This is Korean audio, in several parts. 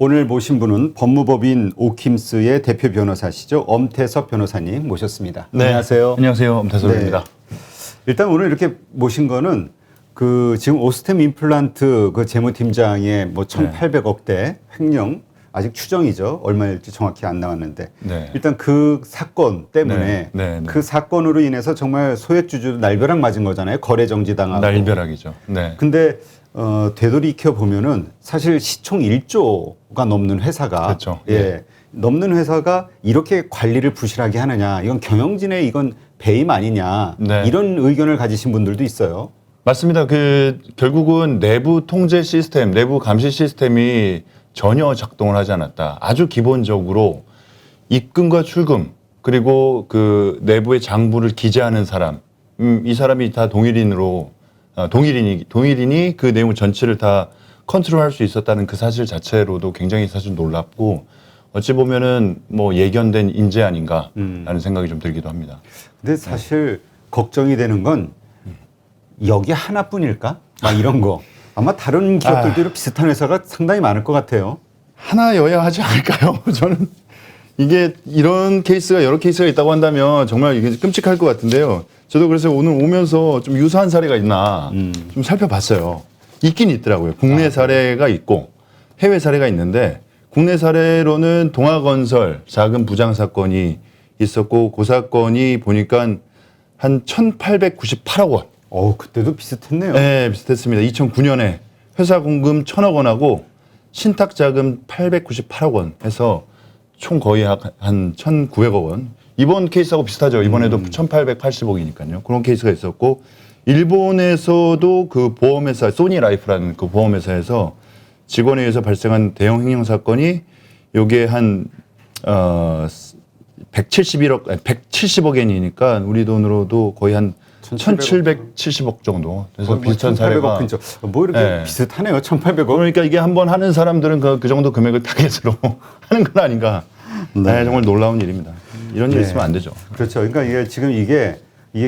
오늘 모신 분은 법무법인 오킴스의 대표 변호사시죠. 엄태섭 변호사님 모셨습니다. 네. 안녕하세요. 안녕하세요. 엄태섭입니다. 네. 일단 오늘 이렇게 모신 거는 그 지금 오스템 임플란트 그 재무팀장의 뭐 1,800억대 횡령 아직 추정이죠. 얼마일지 정확히 안 나왔는데 네. 일단 그 사건 때문에 네. 그 사건으로 인해서 정말 소액주주 날벼락 맞은 거잖아요. 거래 정지당하고. 날벼락이죠. 네. 근데 되돌이켜 보면은 사실 시총 1조가 넘는 회사가 그렇죠. 예. 넘는 회사가 이렇게 관리를 부실하게 하느냐. 이건 경영진의 이건 배임 아니냐. 네. 이런 의견을 가지신 분들도 있어요. 맞습니다. 결국은 내부 통제 시스템, 내부 감시 시스템이 전혀 작동을 하지 않았다. 아주 기본적으로 입금과 출금 그리고 그 내부의 장부를 기재하는 사람, 이 사람이 다 동일인이 그 내용 전체를 다 컨트롤할 수 있었다는 그 사실 자체로도 굉장히 사실 놀랍고 어찌 보면은 뭐 예견된 인재 아닌가라는 생각이 좀 들기도 합니다. 근데 사실 걱정이 되는 건 여기 하나뿐일까? 막 이런 거. 아마 다른 기업들도 비슷한 회사가 상당히 많을 것 같아요. 하나여야 하지 않을까요? 저는 이게 이런 케이스가 여러 케이스가 있다고 한다면 정말 이게 끔찍할 것 같은데요. 저도 그래서 오늘 오면서 좀 유사한 사례가 있나 좀 살펴봤어요. 있긴 있더라고요. 국내 사례가 있고 해외 사례가 있는데 국내 사례로는 동아건설 자금 부장 사건이 있었고 그 사건이 보니까 한 1,898억 원. 그때도 비슷했네요. 네, 비슷했습니다. 2009년에 회사 공금 1,000억 원하고 신탁 자금 898억 원 해서 총 거의 한 1,900억 원. 이번 케이스하고 비슷하죠. 이번에도 1,880억이니까요. 그런 케이스가 있었고 일본에서도 그 보험회사 소니라이프라는 그 보험회사에서 직원에 의해서 발생한 대형 횡령 사건이 요게 한 170억 엔이니까 우리 돈으로도 거의 한 1,770억 정도. 그래서 비슷한 사례가 뭐 이렇게 비슷하네요. 1,800억. 그러니까 이게 한번 하는 사람들은 그 정도 금액을 타겟으로 하는 건 아닌가. 네, 정말 놀라운 일입니다. 이런 일 있으면 안 되죠. 그렇죠. 그러니까 이게 지금 이게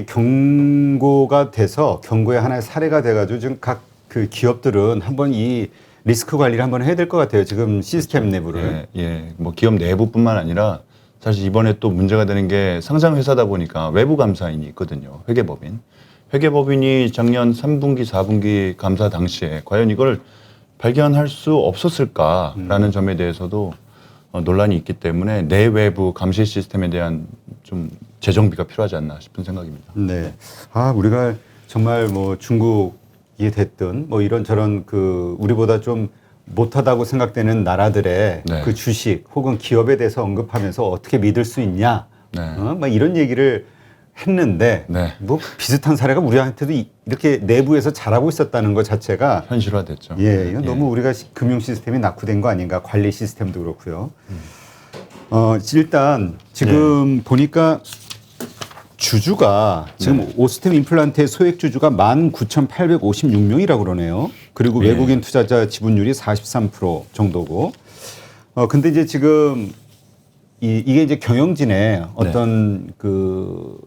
경고가 돼서 경고의 하나의 사례가 돼가지고 지금 각 그 기업들은 한번 이 리스크 관리를 한번 해야 될 것 같아요. 지금 시스템 내부를. 뭐 기업 내부뿐만 아니라 사실 이번에 또 문제가 되는 게 상장 회사다 보니까 외부 감사인이 있거든요. 회계법인. 회계법인이 작년 3분기, 4분기 감사 당시에 과연 이걸 발견할 수 없었을까라는 점에 대해서도 논란이 있기 때문에 내외부 감시 시스템에 대한 좀 재정비가 필요하지 않나 싶은 생각입니다. 네. 우리가 정말 뭐 중국이 됐든 뭐 이런저런 그 우리보다 좀 못하다고 생각되는 나라들의 그 주식 혹은 기업에 대해서 언급하면서 어떻게 믿을 수 있냐, 막 이런 얘기를 했는데 뭐 비슷한 사례가 우리한테도 이렇게 내부에서 잘하고 있었다는 것 자체가 현실화됐죠. 이건 너무 우리가 금융 시스템이 낙후된 거 아닌가, 관리 시스템도 그렇고요. 일단 지금 보니까 주주가 지금 오스템 임플란트의 소액 주주가 19,856명이라고 그러네요. 그리고 외국인 투자자 지분율이 43% 정도고. 근데 이제 지금 이게 이제 경영진의 어떤 그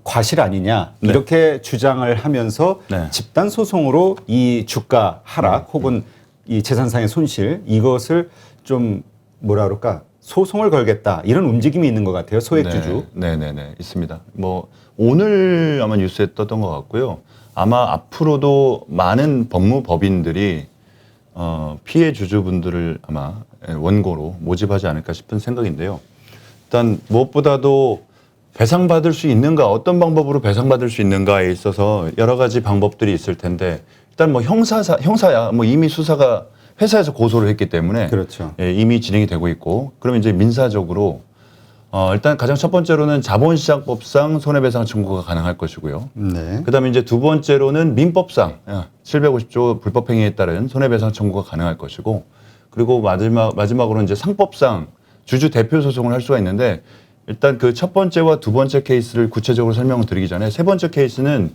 과실 아니냐 이렇게 주장을 하면서 집단 소송으로 이 주가 하락 혹은 이 재산상의 손실 이것을 좀 뭐라 그럴까? 소송을 걸겠다 이런 움직임이 있는 것 같아요. 소액주주. 네네네 있습니다. 뭐 오늘 아마 뉴스에 떴던 것 같고요. 아마 앞으로도 많은 법무법인들이 피해 주주분들을 아마 원고로 모집하지 않을까 싶은 생각인데요. 일단 무엇보다도 배상받을 수 있는가, 어떤 방법으로 배상받을 수 있는가에 있어서 여러 가지 방법들이 있을 텐데 일단 뭐 형사야 뭐 이미 수사가 회사에서 고소를 했기 때문에 그렇죠. 이미 진행이 되고 있고 그러면 이제 민사적으로 일단 가장 첫 번째로는 자본시장법상 손해배상 청구가 가능할 것이고요. 그다음에 이제 두 번째로는 민법상 750조 불법행위에 따른 손해배상 청구가 가능할 것이고 그리고 마지막으로 이제 상법상 주주 대표 소송을 할 수가 있는데 일단 그 첫 번째와 두 번째 케이스를 구체적으로 설명을 드리기 전에 세 번째 케이스는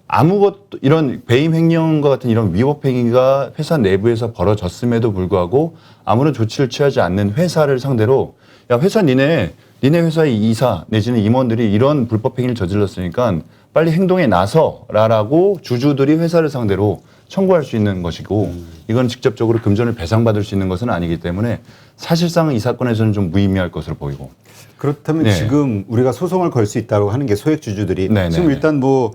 아무것도 이런 배임 횡령과 같은 이런 위법 행위가 회사 내부에서 벌어졌음에도 불구하고 아무런 조치를 취하지 않는 회사를 상대로 야 회사 니네 회사의 이사 내지는 임원들이 이런 불법 행위를 저질렀으니까 빨리 행동에 나서라라고 주주들이 회사를 상대로 청구할 수 있는 것이고 이건 직접적으로 금전을 배상받을 수 있는 것은 아니기 때문에 사실상 이 사건에서는 좀 무의미할 것으로 보이고. 그렇다면 네. 지금 우리가 소송을 걸 수 있다고 하는 게 소액주주들이 네, 지금 네, 일단 뭐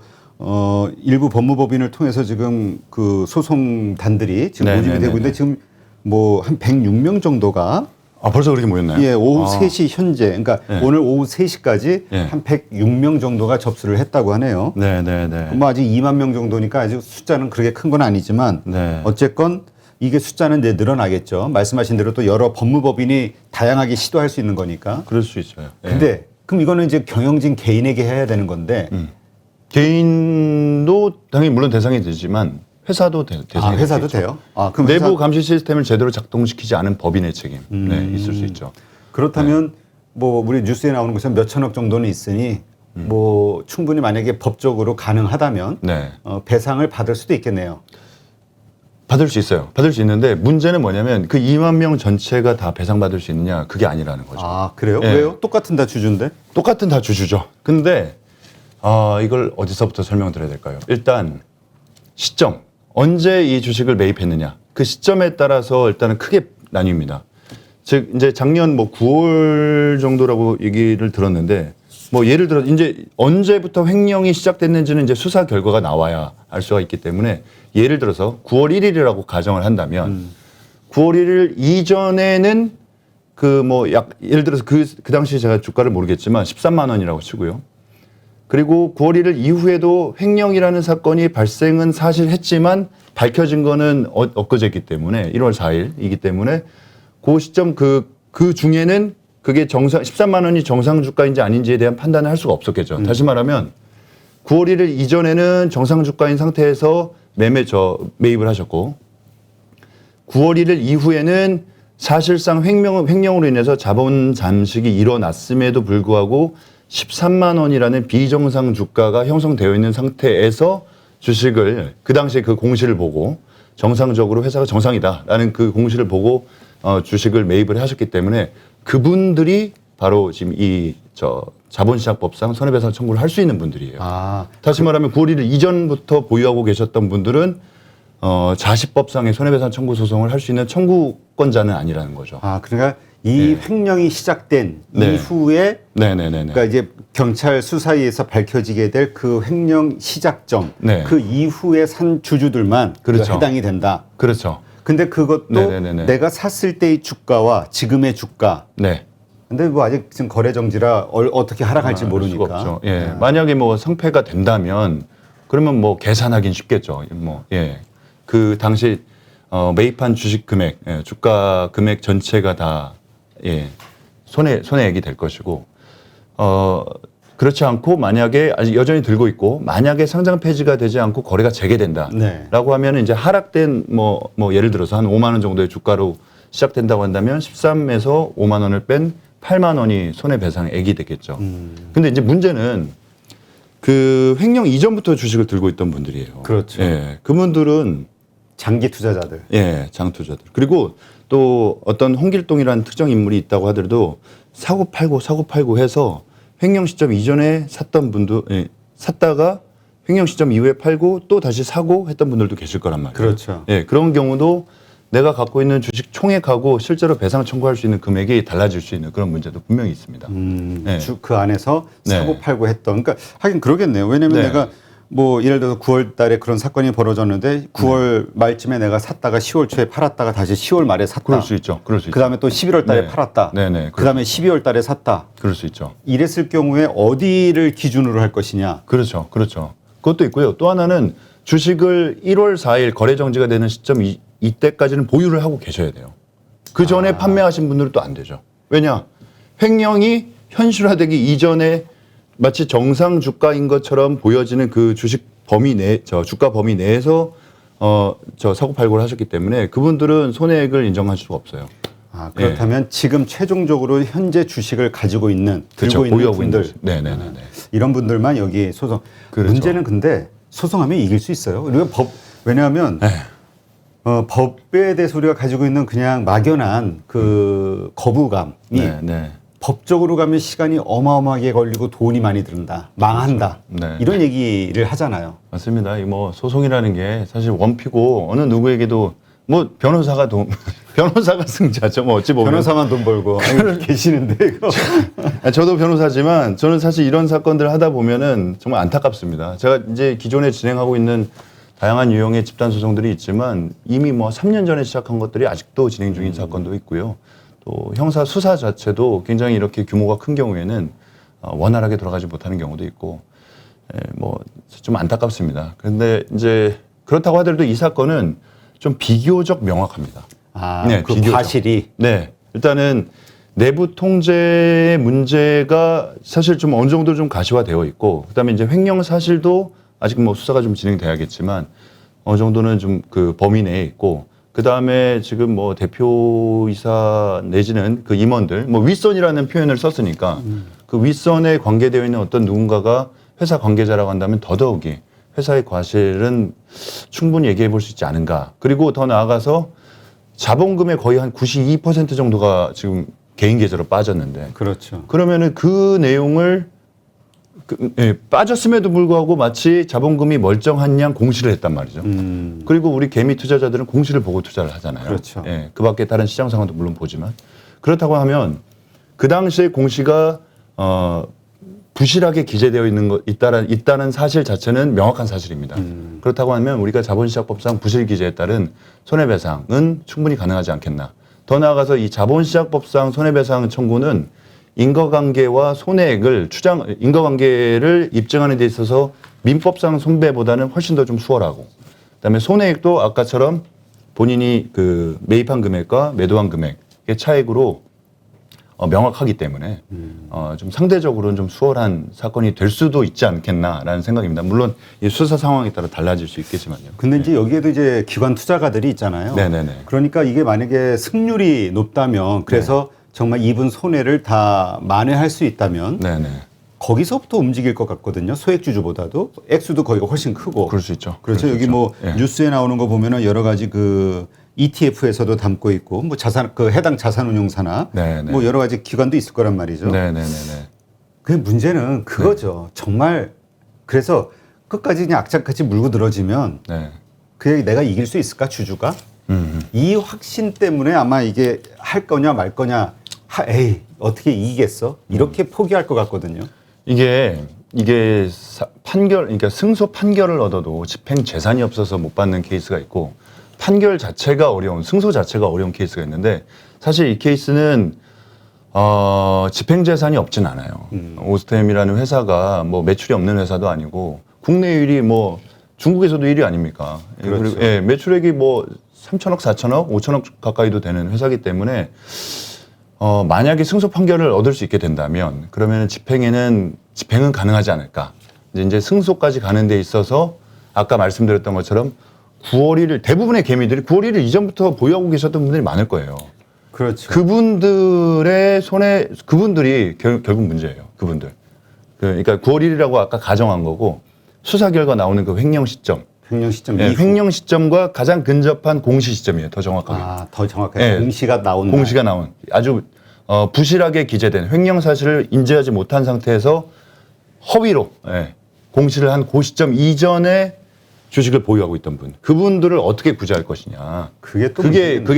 일부 법무법인을 통해서 지금 그 소송단들이 지금 네, 모집이 네, 되고 네, 있는데 지금 뭐 한 106명 정도가 아, 벌써 그렇게 모였나요? 예, 오후 3시 현재 그러니까 네. 오늘 오후 3시까지 네. 한 106명 정도가 접수를 했다고 하네요. 네, 네, 네. 뭐 아직 2만 명 정도니까 아직 숫자는 그렇게 큰 건 아니지만 네. 어쨌건 이게 숫자는 이제 늘어나겠죠. 말씀하신 대로 또 여러 법무법인이 다양하게 시도할 수 있는 거니까. 그럴 수 있어요. 예. 근데 그럼 이거는 이제 경영진 개인에게 해야 되는 건데 개인도 당연히 물론 대상이 되지만 회사도 대상이 회사도 되겠죠. 돼요? 그럼 내부 회사, 감시 시스템을 제대로 작동시키지 않은 법인의 책임 네, 있을 수 있죠. 그렇다면 뭐 우리 뉴스에 나오는 것은 몇 천억 정도는 있으니 뭐 충분히 만약에 법적으로 가능하다면 네. 배상을 받을 수도 있겠네요. 받을 수 있어요. 받을 수 있는데 문제는 뭐냐면 그 2만 명 전체가 다 배상받을 수 있느냐 그게 아니라는 거죠. 아 그래요? 예. 왜요? 똑같은 다 주주인데? 똑같은 다 주주죠. 근데 이걸 어디서부터 설명드려야 될까요? 일단 시점, 언제 이 주식을 매입했느냐 그 시점에 따라서 일단은 크게 나뉩니다. 즉 이제 작년 뭐 9월 정도라고 얘기를 들었는데 뭐 예를 들어 이제 언제부터 횡령이 시작됐는지는 이제 수사 결과가 나와야 알 수가 있기 때문에 예를 들어서 9월 1일이라고 가정을 한다면 9월 1일 이전에는 그 뭐 약 예를 들어서 그 당시 제가 주가를 모르겠지만 13만 원이라고 치고요. 그리고 9월 1일 이후에도 횡령이라는 사건이 발생은 사실 했지만 밝혀진 거는 엊그제이기 때문에 1월 4일이기 때문에 그 시점 그 중에는 그게 13만 원이 정상 주가인지 아닌지에 대한 판단을 할 수가 없었겠죠. 다시 말하면 9월 1일 이전에는 정상 주가인 상태에서 매입을 하셨고 9월 1일 이후에는 사실상 횡령으로 인해서 자본 잠식이 일어났음에도 불구하고 13만 원이라는 비정상 주가가 형성되어 있는 상태에서 주식을 그 당시에 그 공시를 보고 정상적으로 회사가 정상이다라는 그 공시를 보고 주식을 매입을 하셨기 때문에 그분들이 바로 지금 자본시장법상 손해배상 청구를 할 수 있는 분들이에요. 다시 말하면 9월 1일 이전부터 보유하고 계셨던 분들은 자시법상의 손해배상 청구 소송을 할 수 있는 청구권자는 아니라는 거죠. 그러니까 이 횡령이 시작된 네. 이후에 네네네. 그러니까 이제 경찰 수사에서 밝혀지게 될 그 횡령 시작점 네. 그 이후에 산 주주들만 그렇죠. 해당이 된다. 그렇죠. 근데 그것도 네네네네. 내가 샀을 때의 주가와 지금의 주가. 네. 근데 뭐 아직 지금 거래 정지라 어떻게 하락할지 알 모르니까. 수가 없죠. 예. 만약에 뭐 성패가 된다면 그러면 뭐 계산하긴 쉽겠죠. 그 당시 매입한 주식 금액, 주가 금액 전체가 다 손해액이 될 것이고 그렇지 않고 만약에 아직 여전히 들고 있고 만약에 상장 폐지가 되지 않고 거래가 재개된다라고 네. 하면 이제 하락된 뭐 예를 들어서 한 5만 원 정도의 주가로 시작된다고 한다면 13에서 5만 원을 뺀 8만 원이 손해배상액이 되겠죠. 근데 이제 문제는 그 횡령 이전부터 주식을 들고 있던 분들이에요. 그렇죠. 예, 그분들은 장기 투자자들. 장투자들. 그리고 또 어떤 홍길동이라는 특정 인물이 있다고 하더라도 사고 팔고 해서 횡령 시점 이전에 샀던 분도 샀다가 횡령 시점 이후에 팔고 또 다시 사고 했던 분들도 계실 거란 말이에요. 그렇죠. 그런 경우도 내가 갖고 있는 주식 총액하고 실제로 배상 청구할 수 있는 금액이 달라질 수 있는 그런 문제도 분명히 있습니다. 그 안에서 네. 사고 팔고 했던. 그러니까 하긴 그러겠네요. 왜냐하면 네. 내가 뭐 예를 들어서 9월 달에 그런 사건이 벌어졌는데 9월 말쯤에 내가 샀다가 10월 초에 팔았다가 다시 10월 말에 샀다. 그럴 수 있죠. 그럴 수 있죠. 그다음에 또 11월 달에 네. 팔았다. 네네. 그다음에 12월 달에 샀다. 그럴 수 있죠. 이랬을 경우에 어디를 기준으로 할 것이냐. 그렇죠. 그것도 있고요. 또 하나는 주식을 1월 4일 거래 정지가 되는 시점 이때까지는 보유를 하고 계셔야 돼요. 그 전에 판매하신 분들은 또 안 되죠. 왜냐? 횡령이 현실화되기 이전에 마치 정상 주가인 것처럼 보여지는 그 주식 범위 주가 범위 내에서 사고 팔고를 하셨기 때문에 그분들은 손해액을 인정할 수가 없어요. 그렇다면 지금 최종적으로 현재 주식을 가지고 있는 그렇죠. 들고 있는 보유하고 분들, 네네네. 이런 분들만 여기 소송. 그렇죠. 문제는 근데 소송하면 이길 수 있어요. 우리가 왜냐하면 법에 대해서 우리가 가지고 있는 그냥 막연한 그 거부감이 법적으로 가면 시간이 어마어마하게 걸리고 돈이 많이 든다. 망한다. 네. 이런 얘기를 하잖아요. 맞습니다. 이 뭐 소송이라는 게 사실 원피고 어느 누구에게도 뭐 변호사가 변호사가 승자죠. 뭐 어찌 보면 변호사만 돈 벌고 계시는데 이거. 저도 변호사지만 저는 사실 이런 사건들 하다 보면은 정말 안타깝습니다. 제가 이제 기존에 진행하고 있는 다양한 유형의 집단 소송들이 있지만 이미 뭐 3년 전에 시작한 것들이 아직도 진행 중인 사건도 있고요. 또 형사 수사 자체도 굉장히 이렇게 규모가 큰 경우에는 원활하게 돌아가지 못하는 경우도 있고 뭐 좀 안타깝습니다. 그런데 이제 그렇다고 하더라도 이 사건은 좀 비교적 명확합니다. 아, 네, 그 비교적. 과실이. 네, 일단은 내부 통제 문제가 사실 좀 어느 정도 좀 가시화되어 있고, 그다음에 이제 횡령 사실도 아직 뭐 수사가 좀 진행돼야겠지만 어느 정도는 좀 그 범위 내에 있고, 그다음에 지금 뭐 대표이사 내지는 그 임원들, 뭐 윗선이라는 표현을 썼으니까 그 윗선에 관계되어 있는 어떤 누군가가 회사 관계자라고 한다면 더더욱이 회사의 과실은 충분히 얘기해 볼 수 있지 않은가. 그리고 더 나아가서 자본금의 거의 한 92% 정도가 지금 개인 계좌로 빠졌는데. 그렇죠. 그러면은 그 내용을 빠졌음에도 불구하고 마치 자본금이 멀쩡한 양 공시를 했단 말이죠. 그리고 우리 개미 투자자들은 공시를 보고 투자를 하잖아요. 그렇죠. 예, 그 밖에 다른 시장 상황도 물론 보지만. 그렇다고 하면 그 당시에 공시가 부실하게 기재되어 있다는 사실 자체는 명확한 사실입니다. 그렇다고 하면 우리가 자본시장법상 부실 기재에 따른 손해배상은 충분히 가능하지 않겠나. 더 나아가서 이 자본시장법상 손해배상 청구는 인과관계와 손해액을 인과관계를 입증하는 데 있어서 민법상 손배보다는 훨씬 더 좀 수월하고, 그다음에 손해액도 아까처럼 본인이 그 매입한 금액과 매도한 금액의 차액으로 명확하기 때문에 좀 상대적으로는 좀 수월한 사건이 될 수도 있지 않겠나라는 생각입니다. 물론 이 수사 상황에 따라 달라질 수 있겠지만요. 근데 이제 여기에도 이제 기관 투자가들이 있잖아요. 네네네. 그러니까 이게 만약에 승률이 높다면 그래서 정말 입은 손해를 다 만회할 수 있다면 네네. 거기서부터 움직일 것 같거든요. 소액주주보다도 액수도 거기가 훨씬 크고. 그럴 수 있죠. 그렇죠. 그럴 수 여기 있죠. 뭐 예. 뉴스에 나오는 거 보면은 여러 가지 그 ETF에서도 담고 있고 뭐 그 해당 자산운용사나 네네. 뭐 여러 가지 기관도 있을 거란 말이죠. 네네네네. 그 문제는 그거죠. 정말 그래서 끝까지 그냥 악착같이 물고 늘어지면 네. 그게 내가 이길 수 있을까 주주가? 이 확신 때문에 아마 이게 할 거냐 말 거냐 에이 어떻게 이기겠어? 이렇게 포기할 것 같거든요. 이게 판결, 그러니까 승소 판결을 얻어도 집행 재산이 없어서 못 받는 케이스가 있고, 판결 자체가 승소 자체가 어려운 케이스가 있는데, 사실 이 케이스는 집행 재산이 없진 않아요. 오스템이라는 회사가 뭐 매출이 없는 회사도 아니고 국내 1위 뭐 중국에서도 1위 아닙니까? 그렇죠. 그리고 매출액이 뭐 3천억, 4천억, 5천억 가까이도 되는 회사이기 때문에 만약에 승소 판결을 얻을 수 있게 된다면 그러면 집행은 가능하지 않을까. 이제 승소까지 가는 데 있어서 아까 말씀드렸던 것처럼 9월 1일 대부분의 개미들이 9월 1일 이전부터 보유하고 계셨던 분들이 많을 거예요. 그렇죠. 그분들이 결국 문제예요. 그분들. 그러니까 9월 1일이라고 아까 가정한 거고, 수사 결과 나오는 그 횡령 시점. 횡령 시점 네, 이후. 횡령 시점과 가장 근접한 공시 시점이에요. 더 정확하게. 더 정확하게 네. 공시가 나온 공시가 나온 아주 부실하게 기재된 횡령 사실을 인지하지 못한 상태에서 허위로 공시를 한 그 시점 이전에 주식을 보유하고 있던 분, 그분들을 어떻게 구제할 것이냐. 그게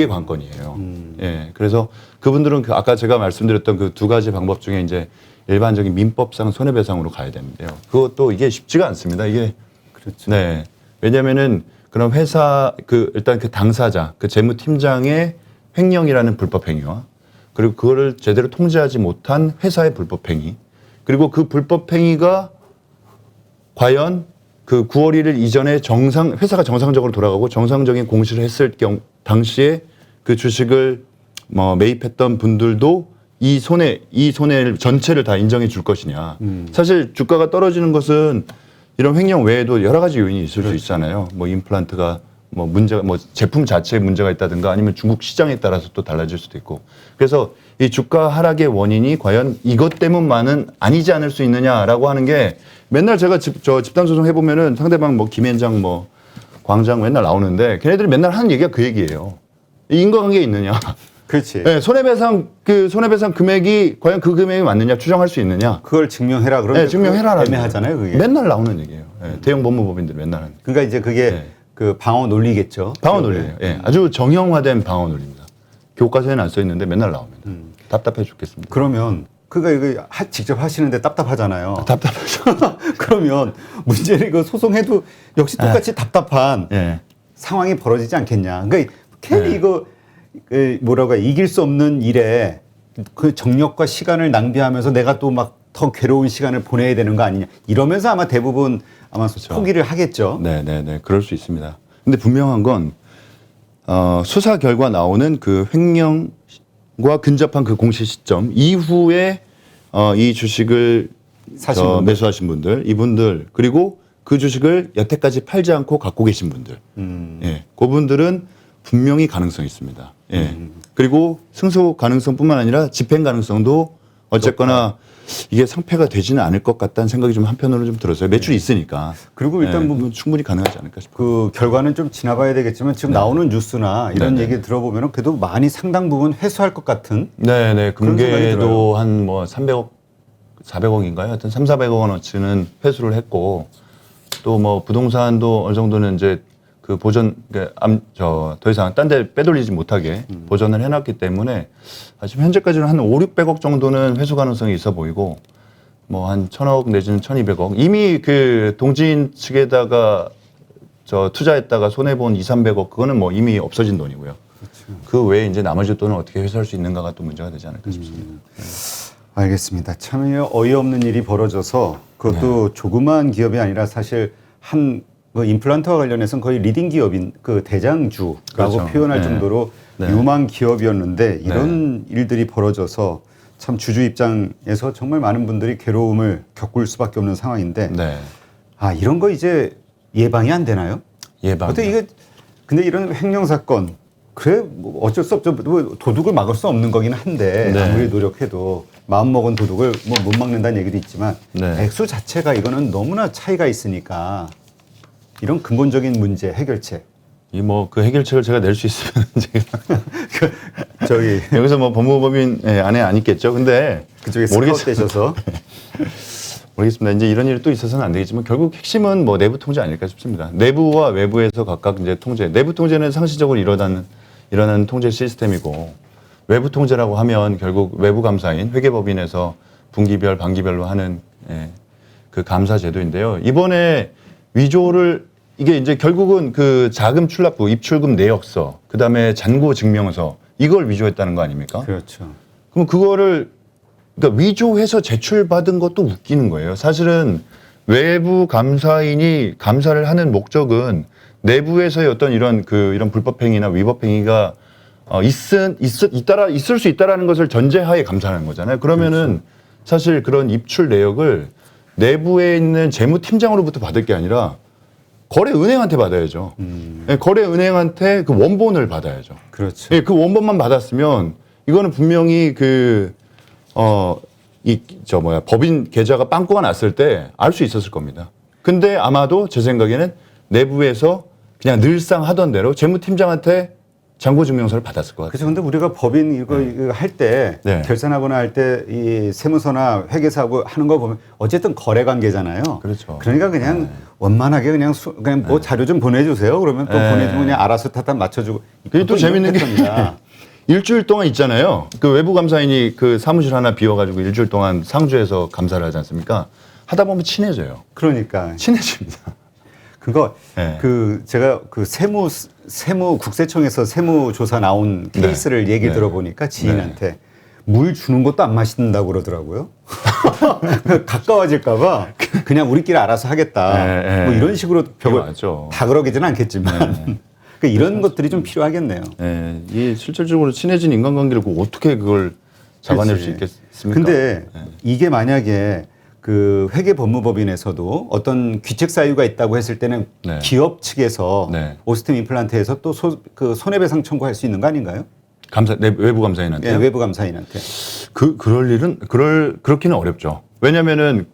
관건이에요. 예, 그래서 그분들은 아까 제가 말씀드렸던 그 두 가지 방법 중에 이제 일반적인 민법상 손해배상으로 가야 되는데요. 그것도 이게 쉽지가 않습니다. 이게 그렇죠. 네, 왜냐하면은 그런 회사 일단 그 당사자, 그 재무팀장의 횡령이라는 불법 행위와 그리고 그거를 제대로 통제하지 못한 회사의 불법 행위, 그리고 그 불법 행위가 과연 그 9월 1일 이전에 회사가 정상적으로 돌아가고 정상적인 공시를 했을 당시에 그 주식을 매입했던 분들도 이 손해를 전체를 다 인정해 줄 것이냐. 사실 주가가 떨어지는 것은 이런 횡령 외에도 여러 가지 요인이 있을 수 있잖아요. 뭐 임플란트가 제품 자체에 문제가 있다든가 아니면 중국 시장에 따라서 또 달라질 수도 있고. 그래서 이 주가 하락의 원인이 과연 이것 때문만은 아니지 않을 수 있느냐라고 하는 게 맨날 제가 집단 소송 해보면은 상대방 김현장 광장 맨날 나오는데 걔네들이 맨날 하는 얘기가 그 얘기예요. 인과관계 있느냐. 그렇지. 네, 손해배상 금액이 과연 그 금액이 맞느냐 추정할 수 있느냐. 그걸 증명해라. 그런데 네, 증명해라라는 애매하잖아요, 그게. 맨날 나오는 얘기예요. 네, 대형 법무법인들 맨날 하는. 그러니까 이제 그게 네. 그 방어 논리겠죠. 방어 논리예요. 예, 아주 정형화된 방어 논리입니다. 교과서에는 안 써 있는데 맨날 나옵니다. 답답해 죽겠습니다. 그러면 이거 직접 하시는데 답답하잖아요. 답답하죠. 그러면 문제는 이거 소송해도 역시 똑같이 답답한 예. 상황이 벌어지지 않겠냐. 그러니까 괜히 네. 이거 뭐라고 해, 이길 수 없는 일에 그 정력과 시간을 낭비하면서 내가 또 막 더 괴로운 시간을 보내야 되는 거 아니냐. 이러면서 아마 대부분 아마 포기를 하겠죠. 네, 그럴 수 있습니다. 근데 분명한 건 수사 결과 나오는 그 횡령과 근접한 그 공시 시점 이후에 이 주식을 사신 분들. 매수하신 분들, 이분들 그리고 그 주식을 여태까지 팔지 않고 갖고 계신 분들, 예, 그분들은 분명히 가능성이 있습니다. 예. 그리고 승소 가능성뿐만 아니라 집행 가능성도 어쨌거나 이게 상패가 되지는 않을 것 같다는 생각이 좀 한편으로 좀 들었어요. 매출이 있으니까. 그리고 일단 예, 뭐 충분히 가능하지 않을까 싶어요. 그 결과는 좀 지나봐야 되겠지만 지금 나오는 뉴스나 이런 얘기 들어보면 그래도 많이 상당 부분 회수할 것 같은. 네네. 그런 생각이 들어요. 금괴도 한 뭐 300억, 400억인가요? 하여튼 300~400억 원어치는 회수를 했고 또 뭐 부동산도 어느 정도는 이제 그 보전, 더 이상 딴 데 빼돌리지 못하게 보전을 해놨기 때문에 지금 현재까지는 한 500~600억 정도는 회수 가능성이 있어 보이고 뭐 한 1000억 내지는 1200억 이미 그 동지인 측에다가 투자했다가 손해본 200~300억 그거는 뭐 이미 없어진 돈이고요. 그 외에 이제 나머지 돈은 어떻게 회수할 수 있는가가 또 문제가 되지 않을까 싶습니다. 알겠습니다. 참 어이없는 일이 벌어져서 그것도 조그만 기업이 아니라 사실 그 임플란트와 관련해서는 거의 리딩 기업인 그 대장주라고 그렇죠. 표현할 네. 정도로 네. 유망 기업이었는데 이런 일들이 벌어져서 참 주주 입장에서 정말 많은 분들이 괴로움을 겪을 수밖에 없는 상황인데 네. 이런 거 이제 예방이 안 되나요? 예방. 어떻게 이게 근데 이런 횡령 사건 그래 뭐 어쩔 수 없죠. 뭐 도둑을 막을 수 없는 거긴 한데 네. 아무리 노력해도 마음 먹은 도둑을 뭐 못 막는다는 얘기도 있지만 네. 액수 자체가 이거는 너무나 차이가 있으니까 이런 근본적인 문제 해결책 이 뭐 그 해결책을 제가 낼 수 있으면 제가 저기 여기서 뭐 법무법인 안에 안 있겠죠. 근데 그쪽에 스카웃 되셔서 모르겠습니다. 이제 이런 일이 또 있어서는 안 되겠지만 결국 핵심은 뭐 내부 통제 아닐까 싶습니다. 내부와 외부에서 각각 이제 통제. 내부 통제는 상시적으로 일어나는 통제 시스템이고 외부 통제라고 하면 결국 외부 감사인 회계법인에서 분기별, 반기별로 하는 그 감사 제도인데요. 이번에 위조를 이게 이제 결국은 그 자금 출납부, 입출금 내역서, 그 다음에 잔고 증명서 이걸 위조했다는 거 아닙니까? 그렇죠. 그럼 그거를 그러니까 위조해서 제출받은 것도 웃기는 거예요. 사실은 외부 감사인이 감사를 하는 목적은 내부에서의 어떤 이런 불법행위나 위법행위가 있을 수 있다라는 것을 전제하에 감사하는 거잖아요. 그러면은 사실 그런 입출 내역을 내부에 있는 재무팀장으로부터 받을 게 아니라 거래은행한테 받아야죠. 거래은행한테 그 원본을 받아야죠. 그렇죠. 예, 그 원본만 받았으면 이거는 분명히 법인 계좌가 빵꾸가 났을 때 알 수 있었을 겁니다. 근데 아마도 제 생각에는 내부에서 그냥 늘상 하던 대로 재무팀장한테 잔고증명서를 받았을 것 같아요. 그렇죠. 근데 우리가 법인 이거 할 때 네. 결산하거나 할 때 이 세무서나 회계사하고 하는 거 보면 어쨌든 거래 관계잖아요. 그렇죠. 그러니까 그냥 원만하게 그냥 뭐 자료 좀 보내주세요. 그러면 또 보내주면 그냥 알아서 타탄 맞춰주고. 그게 또 재밌는 게 일주일 동안 있잖아요. 그 외부 감사인이 그 사무실 하나 비워가지고 일주일 동안 상주에서 감사를 하지 않습니까? 하다 보면 친해져요. 그러니까 친해집니다. 그거 네. 제가 그 세무 국세청에서 세무조사 나온 케이스를 얘기 들어보니까 지인한테 물 주는 것도 안 마신다고 그러더라고요. 가까워질까봐 그냥 우리끼리 알아서 하겠다. 뭐 이런 식으로 다 그러기는 않겠지만 그러니까 이런 것들이 좀 필요하겠네요. 네, 이 실질적으로 친해진 인간관계를 어떻게 그걸 잡아낼 수 있겠습니까? 근데 이게 만약에 그 회계법무법인에서도 어떤 귀책 사유가 있다고 했을 때는 기업 측에서 오스템 임플란트에서 또 그 손해배상 청구할 수 있는 거 아닌가요? 외부 감사인한테. 네, 외부 감사인한테. 그렇기는 어렵죠. 왜냐면은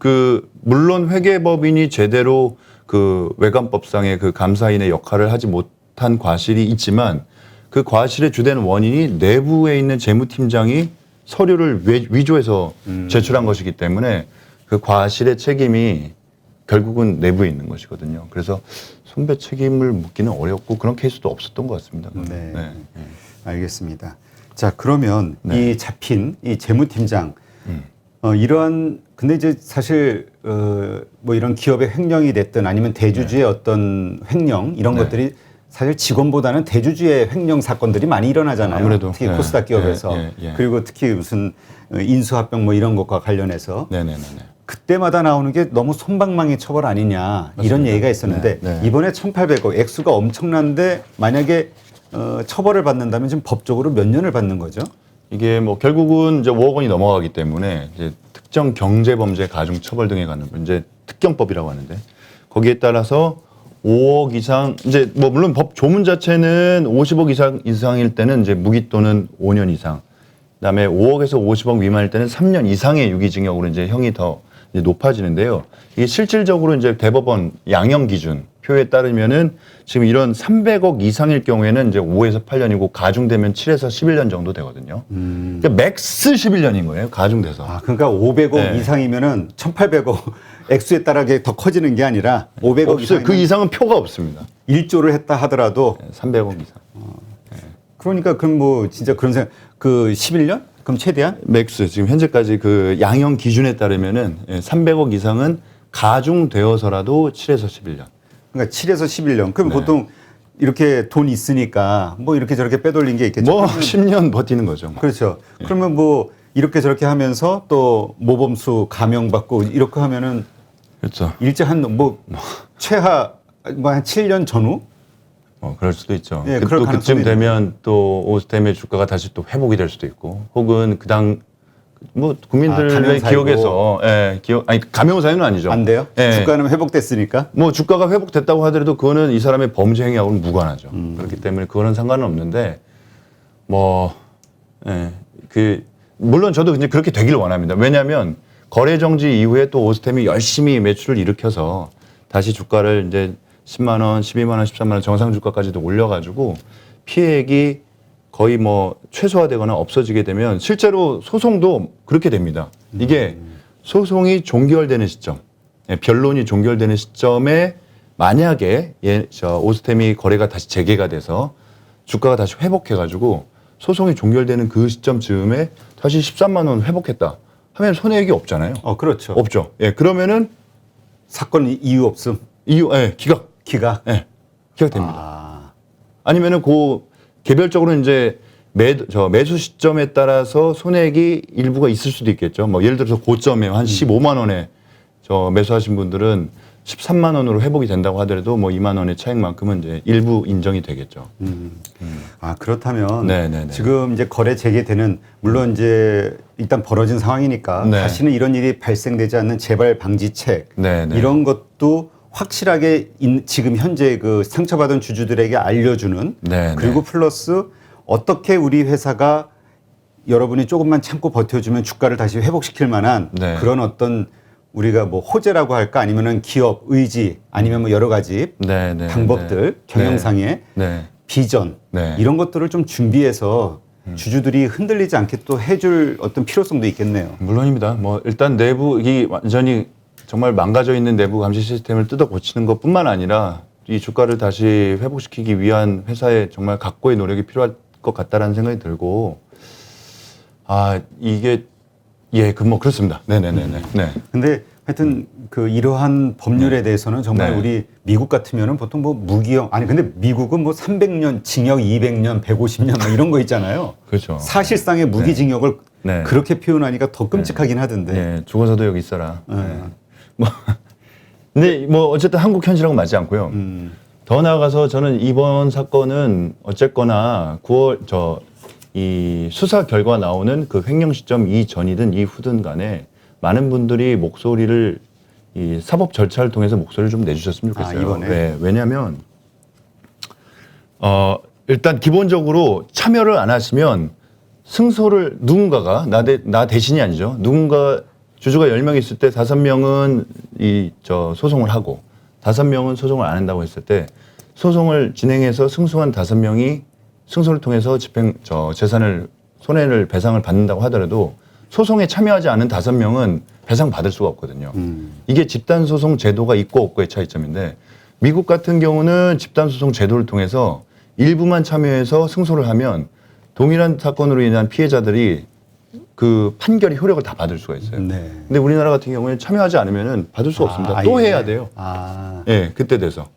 물론 회계법인이 제대로 그 외감법상의 그 감사인의 역할을 하지 못한 과실이 있지만 그 과실의 주된 원인이 내부에 있는 재무팀장이 서류를 위조해서 제출한 것이기 때문에 그 과실의 책임이 결국은 내부에 있는 것이거든요. 그래서 손배 책임을 묻기는 어렵고 그런 케이스도 없었던 것 같습니다. 네. 네. 알겠습니다. 자, 그러면 네. 이 잡힌 이 재무팀장 이러한 근데 이제 사실 뭐 이런 기업의 횡령이 됐든 아니면 대주주의 어떤 횡령 이런 네. 것들이 사실 직원보다는 대주주의 횡령 사건들이 많이 일어나잖아요. 아무래도. 특히 네. 코스닥 기업에서 예. 그리고 특히 무슨 인수합병 뭐 이런 것과 관련해서 네네네. 그때마다 나오는 게 너무 솜방망이 처벌 아니냐 이런 맞습니다. 얘기가 있었는데 네. 이번에 1,800억 액수가 엄청난데 만약에 처벌을 받는다면 지금 법적으로 몇 년을 받는 거죠? 이게 뭐 결국은 이제 5억 원이 넘어가기 때문에 이제 특정 경제범죄 가중처벌 등에 관한 이제 특경법이라고 하는데 거기에 따라서 5억 이상 이제 뭐 물론 법 조문 자체는 50억 이상일 때는 이제 무기 또는 5년 이상, 그다음에 5억에서 50억 미만일 때는 3년 이상의 유기징역으로 이제 형이 더 이제 높아지는데요. 이게 실질적으로 이제 대법원 양형 기준 표에 따르면은 지금 이런 300억 이상일 경우에는 이제 5에서 8년이고 가중되면 7에서 11년 정도 되거든요. 그러니까 맥스 11년인 거예요. 가중돼서. 아, 그러니까 500억 네. 이상이면은 1,800억 액수에 따라 더 커지는 게 아니라 500억 없어요. 이상 그 이상은 표가 없습니다. 1조를 했다 하더라도 300억 이상. 그러니까 그럼 뭐 진짜 그런 생각 그 11년? 그럼 최대한? 맥스 지금 현재까지 그 양형 기준에 따르면은 300억 이상은 가중되어서라도 7에서 11년. 그러니까 7에서 11년. 그럼 네. 보통 이렇게 돈 있으니까 뭐 이렇게 저렇게 빼돌린 게 있겠죠. 뭐 그러면 10년 버티는 거죠. 뭐. 그렇죠. 그러면 뭐 이렇게 저렇게 하면서 또 모범수 감형받고 이렇게 하면은 그렇죠. 일제 한 뭐 최하 뭐 한 7년 전후? 그럴 수도 있죠. 예, 그, 그럴 또 가능성이 그쯤 되면 또 오스템의 주가가 다시 또 회복이 될 수도 있고, 혹은 뭐 국민들의 가면사이고. 기억에서 아니 가명사유는 아니죠. 안 돼요? 예. 주가는 회복됐으니까. 뭐 주가가 회복됐다고 하더라도 그거는 이 사람의 범죄 행위하고는 무관하죠. 그렇기 때문에 그거는 상관은 없는데 물론 저도 이제 그렇게 되기를 원합니다. 왜냐하면 거래 정지 이후에 또 오스템이 열심히 매출을 일으켜서 다시 주가를 이제 10만 원, 12만 원, 13만 원 정상 주가까지도 올려가지고 피해액이 거의 뭐 최소화되거나 없어지게 되면 실제로 소송도 그렇게 됩니다. 이게 소송이 종결되는 시점, 변론이 종결되는 시점에 만약에 오스템이 거래가 다시 재개가 돼서 주가가 다시 회복해가지고 소송이 종결되는 그 시점쯤에 다시 13만 원 회복했다 하면 손해액이 없잖아요. 그렇죠. 없죠. 예, 그러면은 사건 이유 없음. 기각. 기각. 기각됩니다. 아니면은 개별적으로 이제 매수 시점에 따라서 손해액이 일부가 있을 수도 있겠죠. 뭐 예를 들어서 고점에 한 15만 원에 매수하신 분들은 13만 원으로 회복이 된다고 하더라도 뭐 2만 원의 차익만큼은 이제 일부 인정이 되겠죠. 그렇다면 네네네. 지금 이제 거래 재개되는 물론 이제 일단 벌어진 상황이니까 네. 다시는 이런 일이 발생되지 않는 재발 방지책 네네. 이런 것도 확실하게 지금 현재 그 상처받은 주주들에게 알려주는 네네. 그리고 플러스 어떻게 우리 회사가 여러분이 조금만 참고 버텨주면 주가를 다시 회복시킬 만한 네. 그런 어떤 우리가 뭐 호재라고 할까 아니면은 기업 의지 아니면 뭐 여러 가지 네네. 방법들 경영상의 네. 비전 네. 이런 것들을 좀 준비해서 주주들이 흔들리지 않게 또 해줄 어떤 필요성도 있겠네요. 물론입니다. 뭐 일단 내부 이 완전히 정말 망가져 있는 내부 감시 시스템을 뜯어 고치는 것뿐만 아니라 이 주가를 다시 회복시키기 위한 회사의 정말 각고의 노력이 필요할 것 같다라는 생각이 들고 이게 뭐 그렇습니다. 네네네네. 네. 근데 하여튼 그 이러한 법률에 대해서는 정말 네. 우리 미국 같으면은 보통 뭐 무기형 아니 근데 미국은 뭐 300년 징역 200년 150년 뭐 이런 거 있잖아요. 그렇죠. 사실상의 무기징역을 네. 그렇게 표현하니까 더 끔찍하긴 하던데. 네, 죽어서도 여기 있어라. 근데 뭐 어쨌든 한국 현실하고 맞지 않고요. 더 나아가서 저는 이번 사건은 어쨌거나 9월 이 수사 결과 나오는 그 횡령 시점 이전이든 이후든 간에 많은 분들이 목소리를 이 사법 절차를 통해서 목소리를 좀 내주셨으면 좋겠어요. 이번에? 네, 왜냐하면 일단 기본적으로 참여를 안 하시면 승소를 누군가가 나 대신이 아니죠. 누군가 주주가 10명 있을 때 5명은 소송을 하고 5명은 소송을 안 한다고 했을 때 소송을 진행해서 승소한 5명이 승소를 통해서 재산을 손해를 배상을 받는다고 하더라도 소송에 참여하지 않은 5명은 배상 받을 수가 없거든요. 이게 집단 소송 제도가 있고 없고의 차이점인데 미국 같은 경우는 집단 소송 제도를 통해서 일부만 참여해서 승소를 하면 동일한 사건으로 인한 피해자들이 그 판결의 효력을 다 받을 수가 있어요. 네. 근데 우리나라 같은 경우에는 참여하지 않으면은 받을 수가 없습니다. 또 아예. 해야 돼요. 예, 그때 돼서.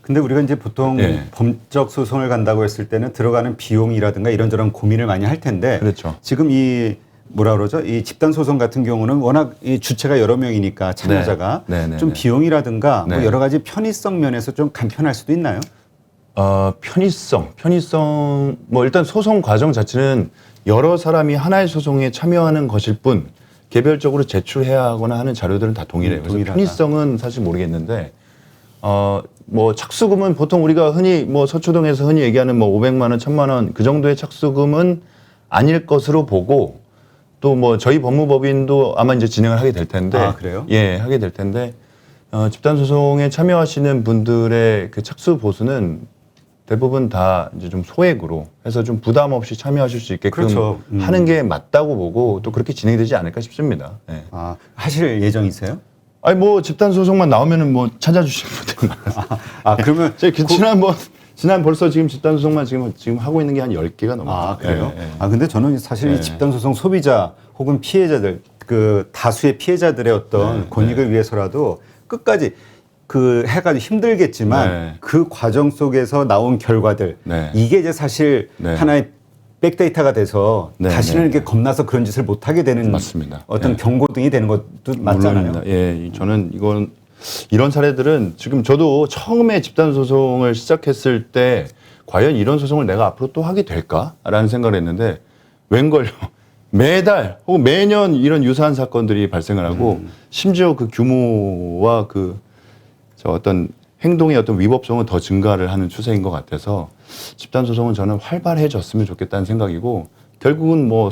근데 우리가 이제 보통 네. 법적 소송을 간다고 했을 때는 들어가는 비용이라든가 이런저런 고민을 많이 할 텐데 그렇죠. 지금 이 뭐라 그러죠? 이 집단 소송 같은 경우는 워낙 이 주체가 여러 명이니까 참여자가 네. 네, 좀 네. 비용이라든가 뭐 네. 여러 가지 편의성 면에서 좀 간편할 수도 있나요? 편의성, 뭐 일단 소송 과정 자체는 여러 사람이 하나의 소송에 참여하는 것일 뿐 개별적으로 제출해야 하거나 하는 자료들은 다 동일해요. 그래서 동일하다. 편의성은 사실 모르겠는데, 뭐 착수금은 보통 우리가 흔히 뭐 서초동에서 흔히 얘기하는 뭐 500만 원, 1000만 원 그 정도의 착수금은 아닐 것으로 보고 또 뭐 저희 법무법인도 아마 이제 진행을 하게 될 텐데. 아, 그래요? 예, 하게 될 텐데, 집단 소송에 참여하시는 분들의 그 착수 보수는 대부분 다 이제 좀 소액으로 해서 좀 부담 없이 참여하실 수 있게끔 그렇죠. 하는 게 맞다고 보고 또 그렇게 진행이 되지 않을까 싶습니다. 예. 아, 하실 예정이세요? 아니 뭐 집단 소송만 나오면은 뭐 찾아주시는 분들 많아서. 그러면 지난 벌써 지금 집단 소송만 지금 하고 있는 게 한 10개가 넘어요. 아, 그래요? 예, 예. 근데 저는 사실 이 네. 집단 소송 소비자 혹은 피해자들 그 다수의 피해자들의 어떤 네, 권익을 위해서라도 끝까지 그 해가지고 힘들겠지만 네. 그 과정 속에서 나온 결과들 네. 이게 이제 사실 네. 하나의 백데이터가 돼서 네, 다시는 네, 이렇게 겁나서 그런 짓을 못 하게 되는 맞습니다. 어떤 네. 경고등이 되는 것도 맞잖아요. 물론입니다. 예, 저는 이런 사례들은 지금 저도 처음에 집단 소송을 시작했을 때 과연 이런 소송을 내가 앞으로 또 하게 될까라는 생각을 했는데 웬걸요. 매달 혹은 매년 이런 유사한 사건들이 발생을 하고 심지어 그 규모와 저 어떤 행동의 어떤 위법성은 더 증가를 하는 추세인 것 같아서 집단 소송은 저는 활발해졌으면 좋겠다는 생각이고 결국은 뭐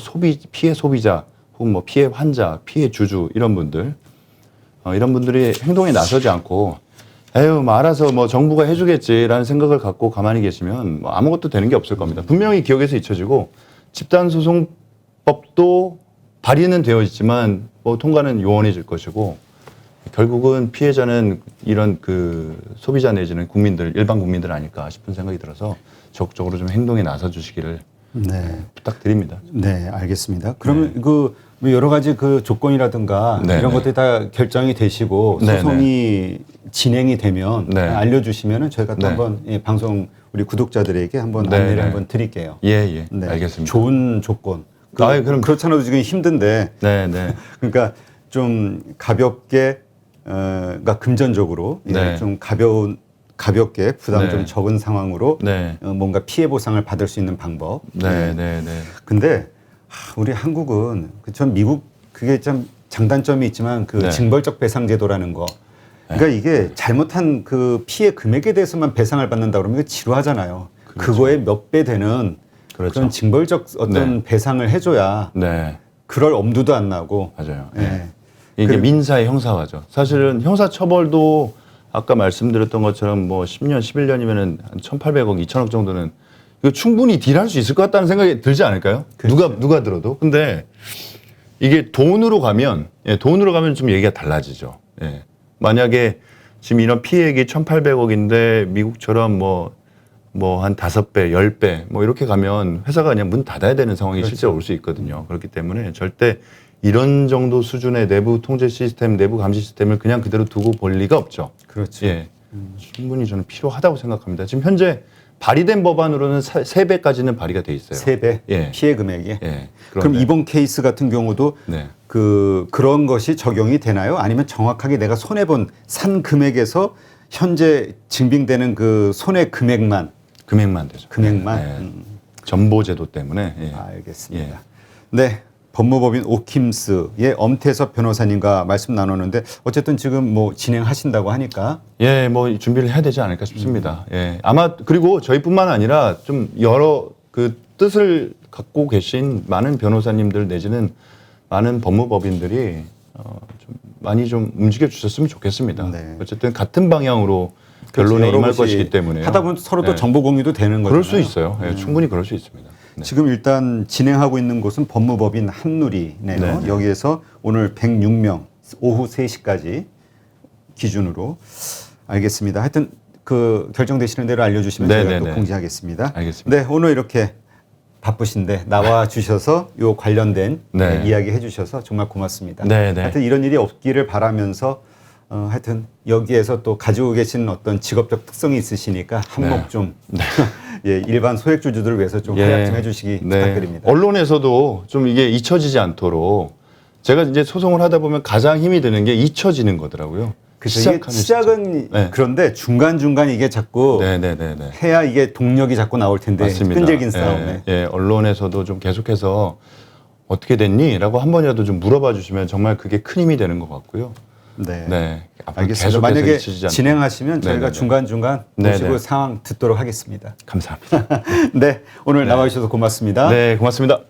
피해 소비자 혹은 뭐 피해 환자, 피해 주주 이런 분들이 행동에 나서지 않고 에휴 뭐 알아서 뭐 정부가 해주겠지라는 생각을 갖고 가만히 계시면 뭐 아무것도 되는 게 없을 겁니다. 분명히 기억에서 잊혀지고 집단 소송법도 발의는 되어 있지만 뭐 통과는 요원해질 것이고 결국은 피해자는 이런 그 소비자 내지는 일반 국민들 아닐까 싶은 생각이 들어서 적극적으로 좀 행동에 나서 주시기를 네. 부탁드립니다. 네, 알겠습니다. 그러면 뭐 여러 가지 그 조건이라든가 네, 이런 네. 것들이 다 결정이 되시고 네, 소송이 진행이 되면 네. 알려주시면은 저희가 또 네. 한번 방송 우리 구독자들에게 한번 네, 안내를 네. 한번 드릴게요. 예, 네. 알겠습니다. 좋은 조건. 그럼 그렇잖아도 지금 힘든데. 네. 그러니까 좀 가볍게, 그러니까 금전적으로 네. 좀 가볍게 부담 네. 좀 적은 상황으로 네. 뭔가 피해 보상을 받을 수 있는 방법. 네. 근데 우리 한국은 전 미국 그게 참 장단점이 있지만 그 네. 징벌적 배상 제도라는 거. 그러니까 이게 잘못한 그 피해 금액에 대해서만 배상을 받는다 그러면 이거 지루하잖아요. 그렇죠. 그거의 몇 배 되는 그렇죠. 그런 징벌적 어떤 배상을 해줘야 네. 그럴 엄두도 안 나고. 맞아요. 예. 이게 민사의 형사화죠. 사실은 형사처벌도 아까 말씀드렸던 것처럼 뭐 10년, 11년이면은 한 1,800억, 2,000억 정도는 이거 충분히 딜할 수 있을 것 같다는 생각이 들지 않을까요? 그렇죠. 누가 들어도. 근데 이게 돈으로 가면 좀 얘기가 달라지죠. 예. 만약에 지금 이런 피해액이 1,800억인데 미국처럼 뭐 한 5배, 10배 뭐 이렇게 가면 회사가 그냥 문 닫아야 되는 상황이 그렇죠. 실제로 올 수 있거든요. 그렇기 때문에 절대 이런 정도 수준의 내부 통제 시스템, 내부 감시 시스템을 그냥 그대로 두고 볼 리가 없죠. 그렇죠. 예. 충분히 저는 필요하다고 생각합니다. 지금 현재 발의된 법안으로는 3배까지는 발의가 돼 있어요. 3배 예. 피해 금액이. 예. 그럼 그런데- 이번 케이스 같은 경우도 네. 그런 것이 적용이 되나요? 아니면 정확하게 내가 손해본 산 금액에서 현재 증빙되는 그 손해 금액만 되죠. 금액만. 예. 전보제도 때문에. 예. 알겠습니다. 네. 법무법인 오킴스의 엄태섭 변호사님과 말씀 나눴는데 어쨌든 지금 뭐 진행하신다고 하니까 예, 뭐 준비를 해야 되지 않을까 싶습니다. 예. 아마 그리고 저희뿐만 아니라 좀 여러 그 뜻을 갖고 계신 많은 변호사님들 내지는 많은 법무법인들이 좀 많이 좀 움직여 주셨으면 좋겠습니다. 네. 어쨌든 같은 방향으로 결론에 여러 임할 곳이 것이기 때문에 하다 보면 서로 또 네. 정보 공유도 되는 거죠. 그럴 수 있어요. 예, 충분히 그럴 수 있습니다. 네. 지금 일단 진행하고 있는 곳은 법무법인 한누리네요. 네. 여기에서 오늘 106명 오후 3시까지 기준으로 알겠습니다. 하여튼 그 결정되시는 대로 알려주시면 네, 저희가 네, 또 네. 공지하겠습니다. 알겠습니다. 네, 오늘 이렇게 바쁘신데 나와 주셔서 요 관련된 네. 이야기 해주셔서 정말 고맙습니다. 네, 네. 하여튼 이런 일이 없기를 바라면서 하여튼 여기에서 또 가지고 계신 어떤 직업적 특성이 있으시니까 한몫 네. 좀 예, 일반 소액주주들을 위해서 좀 활약 좀 해주시기 부탁드립니다. 언론에서도 좀 이게 잊혀지지 않도록 제가 이제 소송을 하다 보면 가장 힘이 드는 게 잊혀지는 거더라고요. 그래서 이게 시작은 네. 그런데 중간중간 이게 자꾸 네네네네. 해야 이게 동력이 자꾸 나올 텐데 맞습니다. 끈질긴 싸움에. 예, 언론에서도 좀 계속해서 어떻게 됐니? 라고 한 번이라도 좀 물어봐 주시면 정말 그게 큰 힘이 되는 것 같고요. 네. 네. 앞으로 알겠습니다. 계속해서 만약에 잊혀지지 않도록. 진행하시면 저희가 네네네. 중간중간 네네. 모시고 상황 듣도록 하겠습니다. 감사합니다. 네. 오늘 나와주셔서 고맙습니다. 네, 고맙습니다.